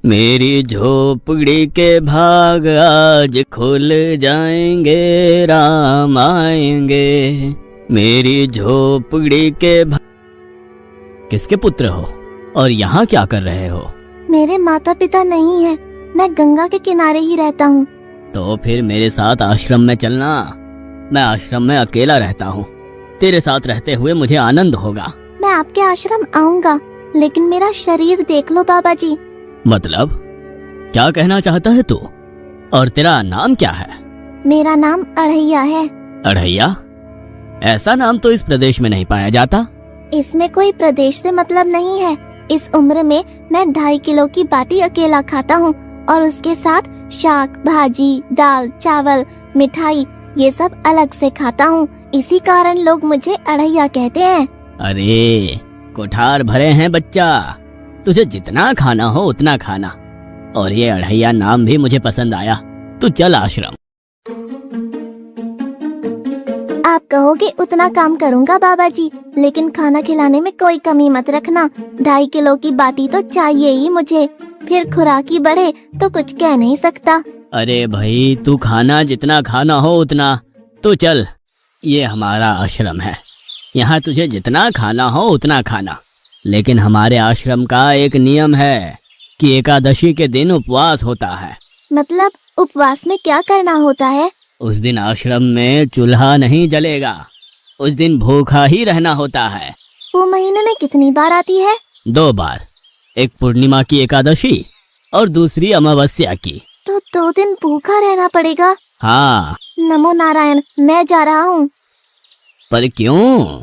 मेरी झोपड़ी के भाग आज खुल जाएंगे, राम आएंगे। मेरी झोपड़ी के किसके पुत्र हो और यहाँ क्या कर रहे हो? मेरे माता पिता नहीं है, मैं गंगा के किनारे ही रहता हूँ। तो फिर मेरे साथ आश्रम में चलना। मैं आश्रम में अकेला रहता हूँ, तेरे साथ रहते हुए मुझे आनंद होगा। मैं आपके आश्रम आऊंगा, लेकिन मेरा शरीर देख लो बाबा जी। मतलब क्या कहना चाहता है तू? और तेरा नाम क्या है? मेरा नाम अढ़ैया है। अढ़ैया? ऐसा नाम तो इस प्रदेश में नहीं पाया जाता। इसमें कोई प्रदेश से मतलब नहीं है। इस उम्र में मैं 2.5 किलो की बाटी अकेला खाता हूँ और उसके साथ शाक, भाजी, दाल, चावल, मिठाई ये सब अलग से खाता हूँ। इसी कारण लोग मुझे अढ़ैया कहते हैं। अरे कोठार भरे हैं बच्चा, तुझे जितना खाना हो उतना खाना। और ये अढ़ैया नाम भी मुझे पसंद आया। तू चल आश्रम। आप कहोगे उतना काम करूँगा बाबा जी, लेकिन खाना खिलाने में कोई कमी मत रखना। 2.5 किलो की बाटी तो चाहिए ही मुझे, फिर खुराकी बढ़े तो कुछ कह नहीं सकता। अरे भाई तू खाना जितना खाना हो उतना। तू चल, ये हमारा आश्रम है, यहाँ तुझे जितना खाना हो उतना खाना। लेकिन हमारे आश्रम का एक नियम है कि एकादशी के दिन उपवास होता है। मतलब उपवास में क्या करना होता है? उस दिन आश्रम में चूल्हा नहीं जलेगा, उस दिन भूखा ही रहना होता है। वो महीने में कितनी बार आती है? 2 बार, एक पूर्णिमा की एकादशी और दूसरी अमावस्या की। तो 2 दिन भूखा रहना पड़ेगा। हाँ। नमो नारायण, मैं जा रहा हूँ। पर क्यों?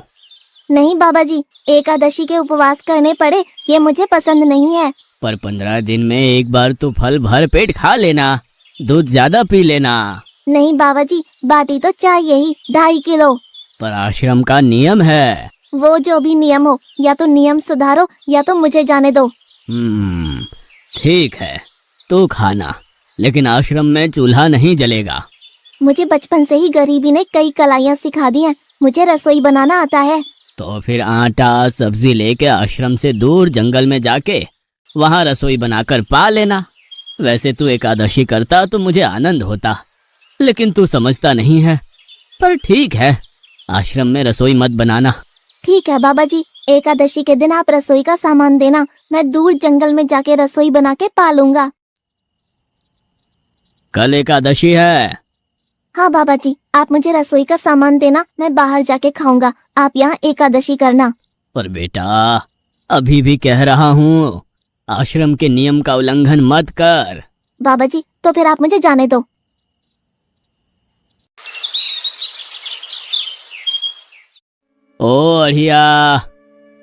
नहीं बाबा जी, एकादशी के उपवास करने पड़े ये मुझे पसंद नहीं है। पर 15 दिन में एक बार तो फल भर पेट खा लेना, दूध ज्यादा पी लेना। नहीं बाबा जी, बाटी तो चाहिए ही 2.5 किलो। पर आश्रम का नियम है। वो जो भी नियम हो, या तो नियम सुधारो या तो मुझे जाने दो। ठीक है, तू खाना, लेकिन आश्रम में चूल्हा नहीं जलेगा। मुझे बचपन से ही गरीबी ने कई कलाइयाँ सिखा दी हैं। मुझे रसोई बनाना आता है। तो फिर आटा सब्जी लेके आश्रम से दूर जंगल में जाके वहाँ रसोई बनाकर पा लेना। वैसे तू एकादशी करता तो मुझे आनंद होता, लेकिन तू समझता नहीं है। पर ठीक है, आश्रम में रसोई मत बनाना। ठीक है बाबा जी, एकादशी के दिन आप रसोई का सामान देना, मैं दूर जंगल में जाके रसोई बना के पालूंगा। कल एकादशी है। हाँ बाबा जी, आप मुझे रसोई का सामान देना, मैं बाहर जाके खाऊंगा। आप यहाँ एकादशी करना। पर बेटा, अभी भी कह रहा हूँ, आश्रम के नियम का उल्लंघन मत कर। बाबा जी, तो फिर आप मुझे जाने दो। ओ अढ़िया,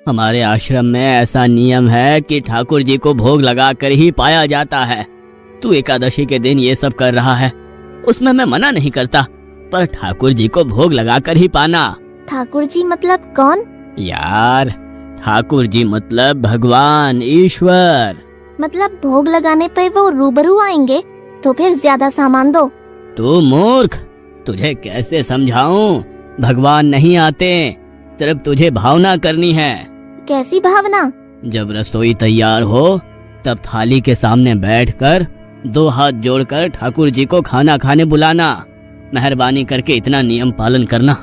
हमारे आश्रम में ऐसा नियम है कि ठाकुर जी को भोग लगाकर ही पाया जाता है। तू एकादशी के दिन ये सब कर रहा है, उसमें मैं मना नहीं करता, पर ठाकुर जी को भोग लगाकर ही पाना। ठाकुर जी मतलब कौन? यार, ठाकुर जी मतलब भगवान ईश्वर। मतलब भोग लगाने पे वो रूबरू आएंगे? तो फिर ज्यादा सामान दो। तू मूर्ख, तुझे कैसे समझाऊं? भगवान नहीं आते, सिर्फ तुझे भावना करनी है। कैसी भावना? जब रसोई तैयार हो तब थाली के सामने बैठकर 2 हाथ जोड़कर ठाकुर जी को खाना खाने बुलाना। मेहरबानी करके इतना नियम पालन करना।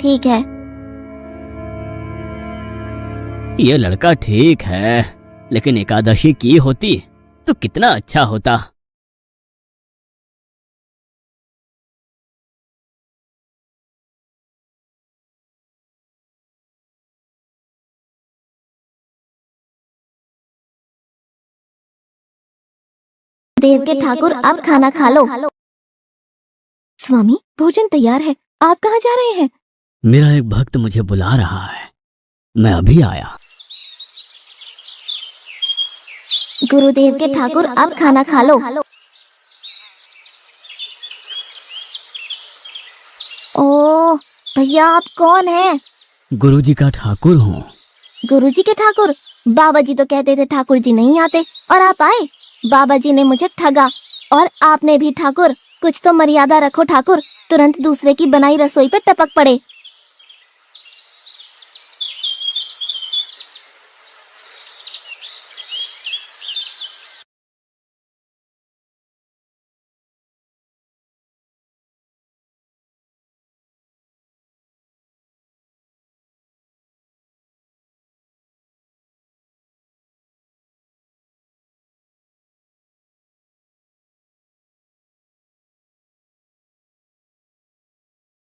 ठीक है। ये लड़का ठीक है, लेकिन एकादशी की होती तो कितना अच्छा होता। देव के ठाकुर, अब खाना खा लो। स्वामी, भोजन तैयार है, आप कहाँ जा रहे हैं? मेरा एक भक्त मुझे बुला रहा है, मैं अभी आया। गुरुदेव के ठाकुर, अब खाना खा लो। ओ भैया, आप कौन हैं? गुरुजी का ठाकुर हूँ। गुरुजी के ठाकुर? बाबा जी तो कहते थे ठाकुर जी नहीं आते, और आप आए। बाबा जी ने मुझे ठगा, और आपने भी ठाकुर। कुछ तो मर्यादा रखो ठाकुर, तुरंत दूसरे की बनाई रसोई पे टपक पड़े।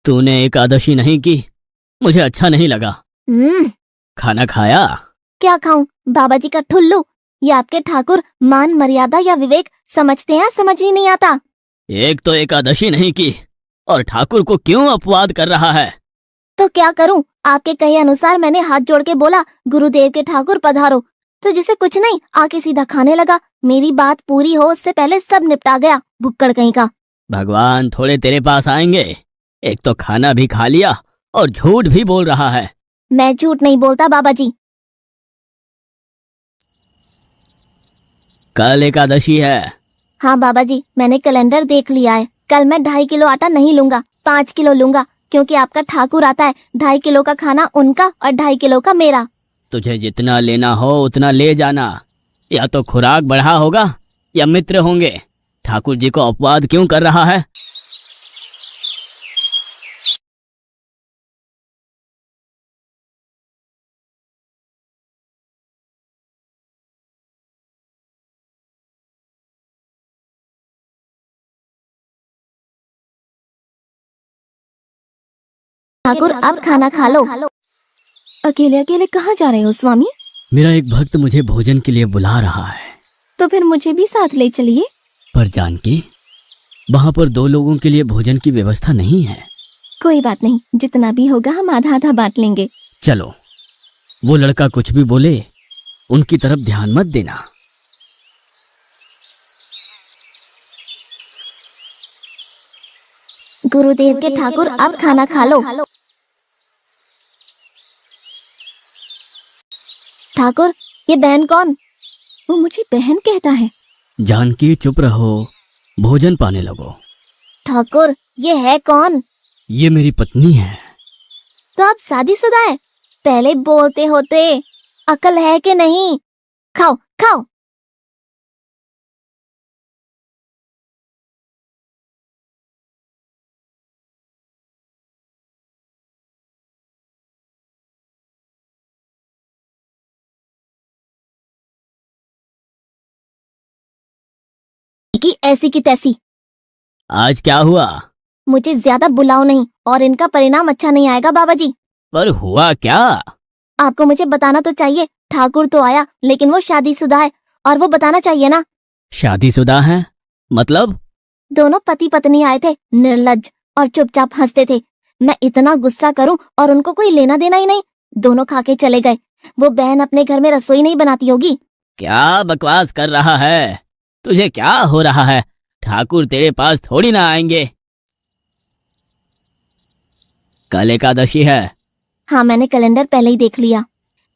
तूने एकादशी नहीं की, मुझे अच्छा नहीं लगा। खाना खाया? क्या खाऊं? बाबा जी का ठुल्लू। ये आपके ठाकुर मान मर्यादा या विवेक समझते हैं, समझ ही नहीं आता। एक तो एकादशी नहीं की और ठाकुर को क्यों अपवाद कर रहा है? तो क्या करूं? आपके कहे अनुसार मैंने हाथ जोड़ के बोला, गुरुदेव के ठाकुर पधारो, तो जिसे कुछ नहीं आके सीधा खाने लगा। मेरी बात पूरी हो उससे पहले सब निपटा गया, भुक्कड़ कहीं का। भगवान थोड़े तेरे पास आएंगे। एक तो खाना भी खा लिया और झूठ भी बोल रहा है। मैं झूठ नहीं बोलता बाबा जी। कल एकादशी है। हाँ बाबा जी, मैंने कैलेंडर देख लिया है। कल मैं 2.5 किलो आटा नहीं लूंगा, 5 किलो लूंगा, क्योंकि आपका ठाकुर आता है। 2.5 किलो का खाना उनका और 2.5 किलो का मेरा। तुझे जितना लेना हो उतना ले जाना। या तो खुराक बढ़ा होगा या मित्र होंगे। ठाकुर जी को अपवाद क्यों कर रहा है? ठाकुर अब खाना खा लो। अकेले अकेले कहाँ जा रहे हो स्वामी? मेरा एक भक्त मुझे भोजन के लिए बुला रहा है। तो फिर मुझे भी साथ ले चलिए। पर जानकी, वहाँ पर 2 लोगों के लिए भोजन की व्यवस्था नहीं है। कोई बात नहीं, जितना भी होगा हम आधा आधा बांट लेंगे। चलो, वो लड़का कुछ भी बोले उनकी तरफ ध्यान मत देना। गुरुदेव के ठाकुर अब खाना खा लो। ठाकुर, ये बहन कौन? वो मुझे बहन कहता है। जानकी चुप रहो, भोजन पाने लगो। ठाकुर, ये है कौन? ये मेरी पत्नी है। तो आप शादीशुदा है? पहले बोलते होते। अकल है कि नहीं? खाओ खाओ। की ऐसी की तैसी। आज क्या हुआ? मुझे ज्यादा बुलाओ नहीं, और इनका परिणाम अच्छा नहीं आएगा बाबा जी। पर हुआ क्या? आपको मुझे बताना तो चाहिए। ठाकुर तो आया, लेकिन वो शादीशुदा है, और वो बताना चाहिए ना। शादीशुदा है? मतलब? दोनों पति पत्नी आए थे, निर्लज्ज, और चुपचाप हंसते थे। मैं इतना गुस्सा करूं और उनको कोई लेना देना ही नहीं। दोनों खा के चले गए। वो बहन अपने घर में रसोई नहीं बनाती होगी। क्या बकवास कर रहा है? तुझे क्या हो रहा है? ठाकुर तेरे पास थोड़ी ना आएंगे। कल एकादशी है। हाँ, मैंने कैलेंडर पहले ही देख लिया।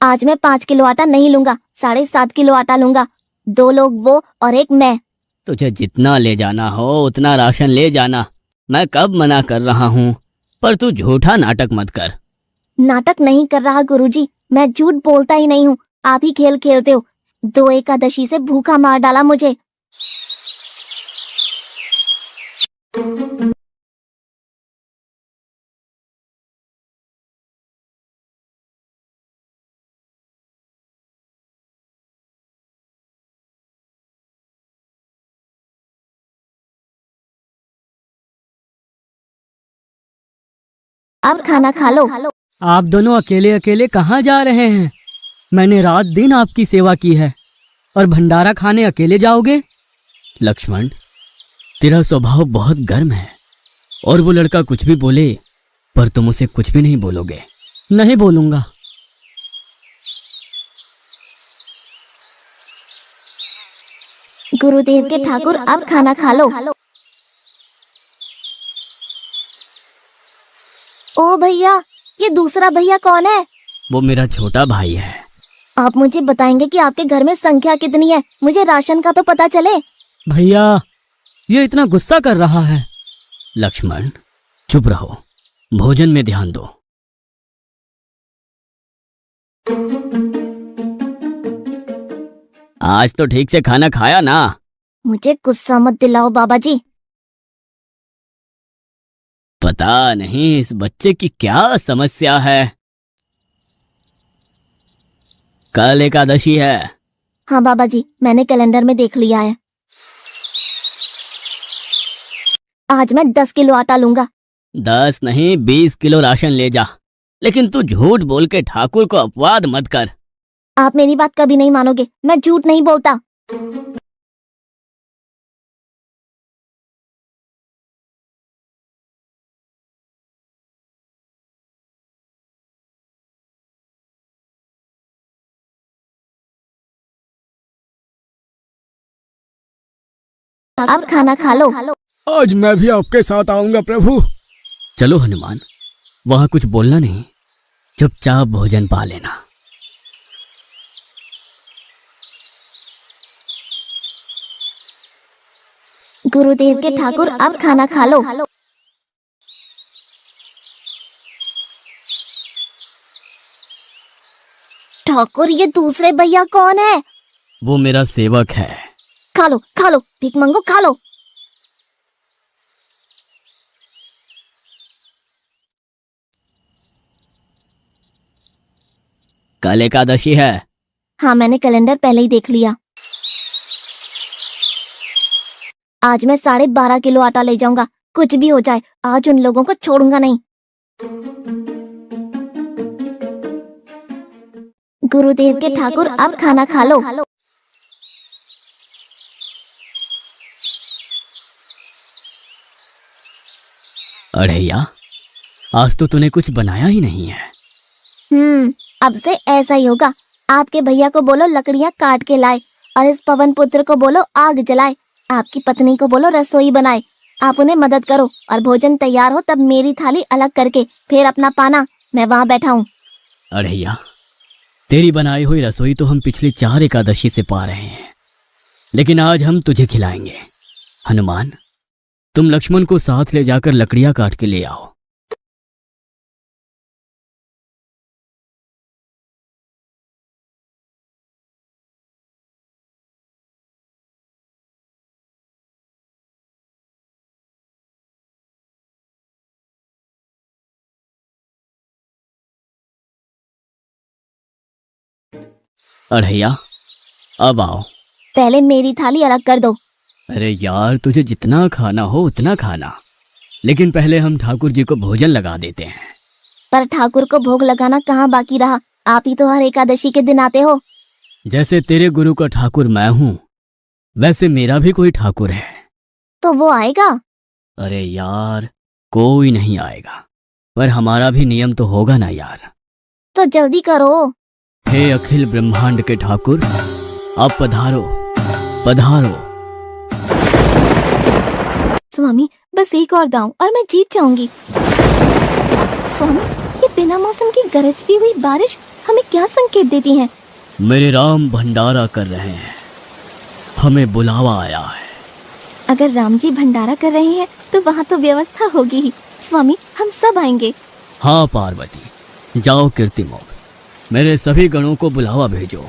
आज मैं 5 किलो आटा नहीं लूंगा, 7.5 किलो आटा लूंगा। 2 लोग वो और एक मैं। तुझे जितना ले जाना हो उतना राशन ले जाना। मैं कब मना कर रहा हूँ, पर तू झूठा नाटक मत कर। नाटक नहीं कर रहा गुरुजी, मैं झूठ बोलता ही नहीं हूँ। आप ही खेल खेलते हो। 2 एकादशी से भूखा मार डाला मुझे। अब खाना खा लो। आप दोनों अकेले अकेले कहाँ जा रहे हैं? मैंने रात दिन आपकी सेवा की है और भंडारा खाने अकेले जाओगे? लक्ष्मण, तेरा स्वभाव बहुत गर्म है, और वो लड़का कुछ भी बोले पर तुम उसे कुछ भी नहीं बोलोगे। नहीं बोलूंगा। गुरुदेव के ठाकुर अब खाना खा लो। ओ भैया, ये दूसरा भैया कौन है? वो मेरा छोटा भाई है। आप मुझे बताएंगे कि आपके घर में संख्या कितनी है? मुझे राशन का तो पता चले। भैया, ये इतना गुस्सा कर रहा है। लक्ष्मण, चुप रहो, भोजन में ध्यान दो। आज तो ठीक से खाना खाया ना? मुझे गुस्सा मत दिलाओ बाबा जी। पता नहीं इस बच्चे की क्या समस्या है। कल एकादशी है। हाँ बाबा जी, मैंने कैलेंडर में देख लिया है। आज मैं 10 किलो आटा लूंगा। 10 नहीं 20 किलो राशन ले जा, लेकिन तू झूठ बोल के ठाकुर को अपवाद मत कर। आप मेरी बात कभी नहीं मानोगे, मैं झूठ नहीं बोलता। अब खाना खा लो। आज मैं भी आपके साथ आऊंगा प्रभु। चलो हनुमान, वहां कुछ बोलना नहीं, चुपचाप भोजन पा लेना। गुरुदेव के ठाकुर, अब खाना खा लो। ठाकुर, ये दूसरे भैया कौन है? वो मेरा सेवक है। खा लो खा लो, भीख मंगो, खा लो। कल एकादशी है। हाँ, मैंने कैलेंडर पहले ही देख लिया। आज मैं 12.5 किलो आटा ले जाऊंगा, कुछ भी हो जाए आज उन लोगों को छोड़ूंगा नहीं। गुरुदेव के ठाकुर, अब खाना खा लो। अड़ैया, आज तो तूने कुछ बनाया ही नहीं है। अब से ऐसा ही होगा। आपके भैया को बोलो लकड़ियां काट के लाए, और इस पवन पुत्र को बोलो आग जलाए। आपकी पत्नी को बोलो रसोई बनाए। आप उन्हें मदद करो, और भोजन तैयार हो तब मेरी थाली अलग करके फिर अपना पाना, मैं वहाँ बैठा हूँ। अड़ैया, तेरी बनाई हुई रसोई तो हम पिछली 4 एकादशी से पा रहे हैं, लेकिन आज हम तुझे खिलाएंगे। हनुमान, तुम लक्ष्मण को साथ ले जाकर लकड़ियां काट के ले आओ। अड़ैया, अब आओ। पहले मेरी थाली अलग कर दो। अरे यार, तुझे जितना खाना हो उतना खाना, लेकिन पहले हम ठाकुर जी को भोजन लगा देते हैं। पर ठाकुर को भोग लगाना कहाँ बाकी रहा? आप ही तो हर एकादशी के दिन आते हो। जैसे तेरे गुरु का ठाकुर मैं हूँ, वैसे मेरा भी कोई ठाकुर है। तो वो आएगा? अरे यार, कोई नहीं आएगा, पर हमारा भी नियम तो होगा ना यार। तो जल्दी करो। हे अखिल ब्रह्मांड के ठाकुर, आप पधारो पधारो। स्वामी, बस एक और दांव और मैं जीत जाऊंगी। स्वामी, ये बिना मौसम की गरजती हुई बारिश हमें क्या संकेत देती है? मेरे राम भंडारा कर रहे हैं, हमें बुलावा आया है। अगर राम जी भंडारा कर रहे हैं तो वहाँ तो व्यवस्था होगी ही। स्वामी, हम सब आएंगे। हाँ पार्वती, जाओ कीर्तिमोग, मेरे सभी गणों को बुलावा भेजो।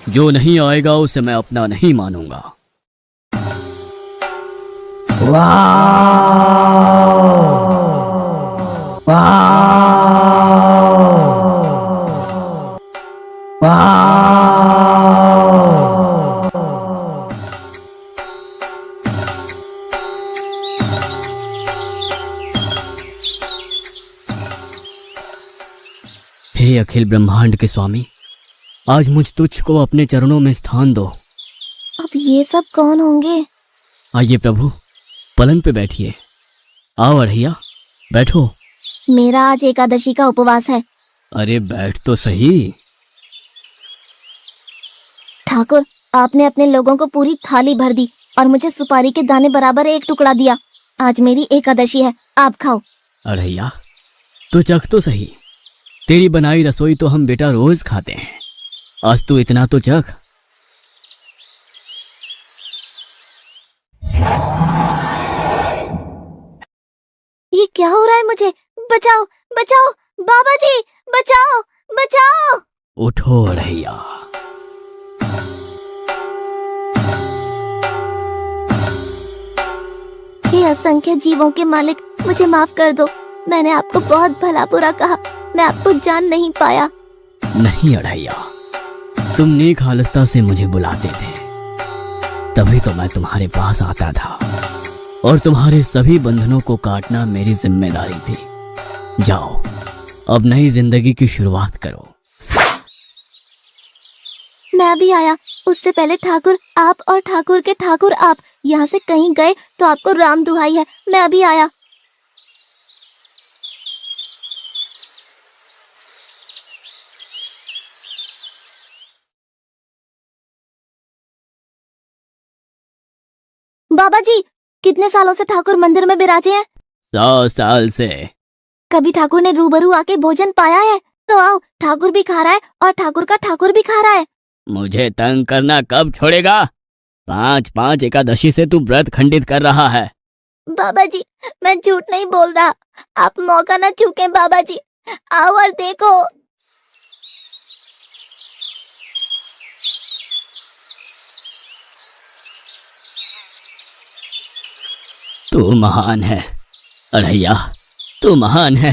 जो नहीं आएगा उसे मैं अपना नहीं मानूंगा। हे अखिल ब्रह्मांड के स्वामी, आज मुझ तुझ को अपने चरणों में स्थान दो। अब ये सब कौन होंगे? आइए प्रभु, पलंग पे बैठिए। आओ अड़ैया, बैठो। मेरा आज एकादशी का उपवास है। अरे बैठ तो सही। ठाकुर, आपने अपने लोगों को पूरी थाली भर दी और मुझे सुपारी के दाने बराबर एक टुकड़ा दिया। आज मेरी एकादशी है, आप खाओ। अड़ैया, तो चख तो सही। तेरी बनाई रसोई तो हम बेटा रोज खाते हैं, आज तू इतना तो चख। ये क्या हो रहा है मुझे? बचाओ बचाओ, बाबा जी बचाओ बचाओ। उठो अड़ैया। हे असंख्य जीवों के मालिक, मुझे माफ कर दो। मैंने आपको बहुत भला बुरा कहा, मैं आपको जान नहीं पाया। नहीं अड़ैया, तुम नेक हालस्ता से मुझे बुलाते थे, तभी तो मैं तुम्हारे पास आता था। और तुम्हारे सभी बंधनों को काटना मेरी जिम्मेदारी थी। जाओ, अब नई जिंदगी की शुरुआत करो। मैं भी आया। उससे पहले ठाकुर आप और ठाकुर के ठाकुर आप यहाँ से कहीं गए तो आपको राम दुहाई है, मैं अभी आया। बाबा जी, कितने सालों से ठाकुर मंदिर में विराजे हैं? 100 साल से। कभी ठाकुर ने रूबरू आके भोजन पाया है? तो आओ, ठाकुर भी खा रहा है और ठाकुर का ठाकुर भी खा रहा है। मुझे तंग करना कब छोड़ेगा? 5-5 एकादशी से तू व्रत खंडित कर रहा है। बाबा जी, मैं झूठ नहीं बोल रहा, आप मौका ना चूकें बाबा जी, आओ और देखो। तू महान है अड़ैया, तू महान है।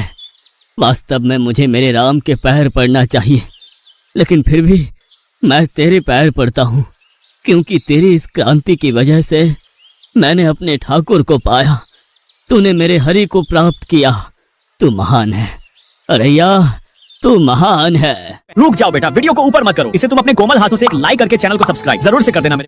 वास्तव में मुझे मेरे राम के पैर पड़ना चाहिए, लेकिन फिर भी मैं तेरे पैर पड़ता हूँ, क्योंकि तेरी इस क्रांति की वजह से मैंने अपने ठाकुर को पाया। तूने मेरे हरि को प्राप्त किया। तू महान है अड़ैया, तू महान है। रुक जाओ बेटा, वीडियो को ऊपर मत करो। इसे तुम अपने कोमल हाथों से एक लाइक करके चैनल को सब्सक्राइब जरूर से कर देना मेरे।